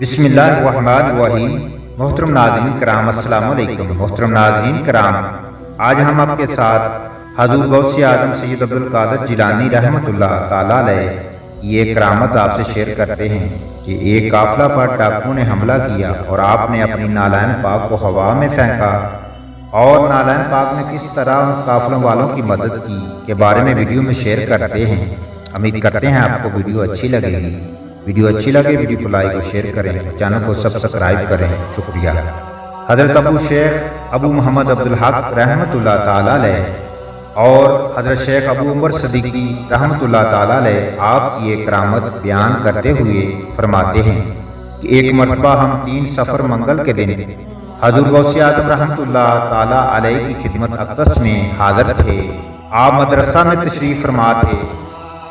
بسم اللہ الرحمن الرحیم۔ محترم ناظرین کرام السلام علیکم۔ محترم ناظرین کرام، آج ہم آپ کے ساتھ حضور غوث اعظم سید عبدالقادر جیلانی رحمۃ اللہ تعالیٰ علیہ یہ کرامت آپ سے شیئر کرتے ہیں کہ ایک قافلہ پر ڈاکوؤں نے حملہ کیا اور آپ نے اپنی نالین پاک کو ہوا میں پھینکا، اور نالین پاک نے کس طرح ان قافلوں والوں کی مدد کی کے بارے میں ویڈیو میں شیئر کرتے ہیں۔ امید کرتے ہیں آپ کو ویڈیو اچھی لگے گی۔ ویڈیو اچھی لگے ویڈیو کو لائک اور شیئر کریں، چینل کو سبسکرائب کریں۔ شکریہ۔ حضرت ابو شیخ ابو محمد عبدالحق رحمۃ اللہ تعالیٰ علیہ اور حضرت شیخ ابو عمر صدیقی رحمۃ اللہ تعالیٰ علیہ آپ کی ایک کرامت بیان کرتے ہوئے فرماتے ہیں کہ ایک مرتبہ ہم 3 صفر منگل کے دن حضور غوث اعظم رحمۃ اللہ تعالیٰ علیہ کی خدمت اقدس میں حاضر تھے۔ آپ مدرسہ میں تشریف فرما تھے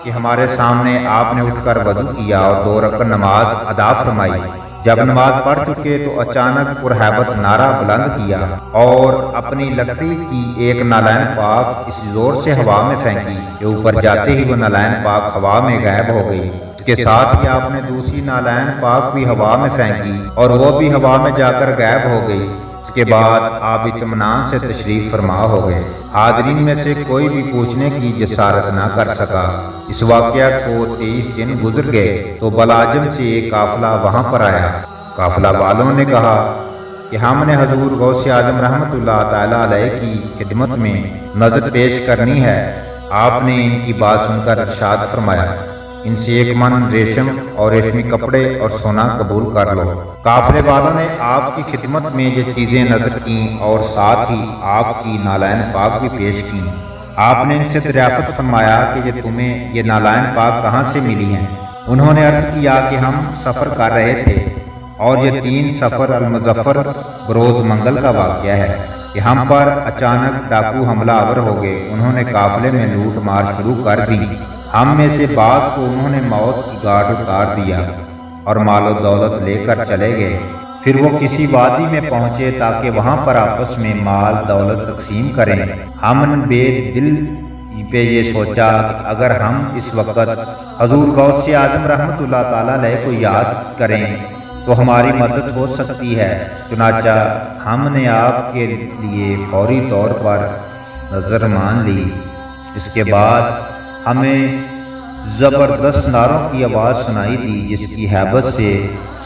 کہ ہمارے سامنے آپ نے اٹھ کر وضو کیا اور 2 رکعت نماز ادا فرمائی۔ جب نماز پڑھ چکے تو اچانک پرہیبت نعرہ بلند کیا اور اپنی لکڑی کی ایک نالین پاک اس زور سے ہوا میں پھینکی کہ اوپر جاتے ہی وہ نالین پاک ہوا میں غائب ہو گئی۔ اس کے ساتھ ہی آپ نے دوسری نالین پاک بھی ہوا میں پھینکی اور وہ بھی ہوا میں جا کر غائب ہو گئی۔ اس کے بعد آپ اطمینان سے تشریف فرما ہو گئے۔ حاضرین میں سے کوئی بھی پوچھنے کی جسارت نہ کر سکا۔ اس واقعہ کو 23 دن گزر گئے تو بلاجم سے ایک قافلہ وہاں پر آیا۔ قافلہ والوں نے کہا کہ ہم نے حضور غوث اعظم رحمۃ اللہ تعالیٰ علیہ کی خدمت میں نظر پیش کرنی ہے۔ آپ نے ان کی بات سن کر ارشاد فرمایا، ان سے 1 من ریشم اور ریشمی کپڑے اور سونا قبول کر لو۔ قافلے والوں نے آپ کی خدمت میں یہ چیزیں نظر کیں اور ساتھ ہی آپ کی نالین پاک بھی پیش کیں۔ آپ نے ان سے دریافت فرمایا کہ یہ تمہیں یہ نالین پاک کہاں سے ملی ہیں؟ انہوں نے عرض کیا کہ ہم سفر کر رہے تھے اور یہ 3 صفر المظفر بروز منگل کا واقعہ ہے کہ ہم پر اچانک ڈاکو حملہ آور ہو گئے۔ انہوں نے قافلے میں لوٹ مار شروع کر دی۔ ہم میں سے بعض کو انہوں نے موت کی گاٹ اتار دیا اور مال و دولت لے کر چلے گئے۔ پھر وہ کسی وادی میں پہنچے تاکہ وہاں پر آپس میں مال دولت تقسیم کریں۔ ہم نے بے دل پہ یہ سوچا کہ اگر ہم اس وقت حضور غوث اعظم رحمۃ اللہ تعالیٰ علیہ کو یاد کریں تو ہماری مدد ہو سکتی ہے۔ چنانچہ ہم نے آپ کے لیے فوری طور پر نظر مان لی۔ اس کے بعد ہمیں زبردست نعروں کی آواز سنائی دی جس کی ہیبت سے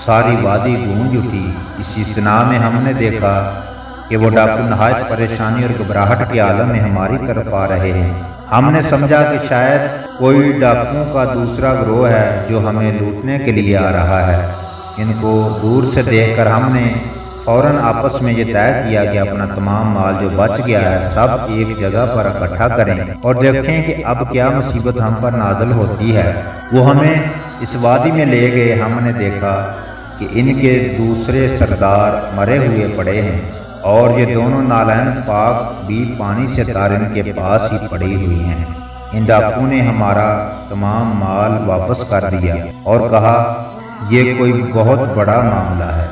ساری وادی گونج اٹھی۔ اسی سنا میں ہم نے دیکھا کہ وہ ڈاکو نہایت پریشانی اور گھبراہٹ کے عالم میں ہماری طرف آ رہے ہیں۔ ہم نے سمجھا کہ شاید کوئی ڈاکوؤں کا دوسرا گروہ ہے جو ہمیں لوٹنے کے لیے آ رہا ہے۔ ان کو دور سے دیکھ کر ہم نے فوراً آپس میں یہ طے کیا کہ اپنا تمام مال جو بچ گیا ہے سب ایک جگہ پر اکٹھا کریں اور دیکھیں کہ اب کیا مصیبت ہم پر نازل ہوتی ہے۔ وہ ہمیں اس وادی میں لے گئے۔ ہم نے دیکھا کہ ان کے دوسرے سردار مرے ہوئے پڑے ہیں اور یہ دونوں نالین پاک بھی پانی سے تار ان کے پاس ہی پڑی ہوئی ہیں۔ ان ڈاکوؤں نے ہمارا تمام مال واپس کر دیا اور کہا یہ کوئی بہت بڑا معاملہ ہے۔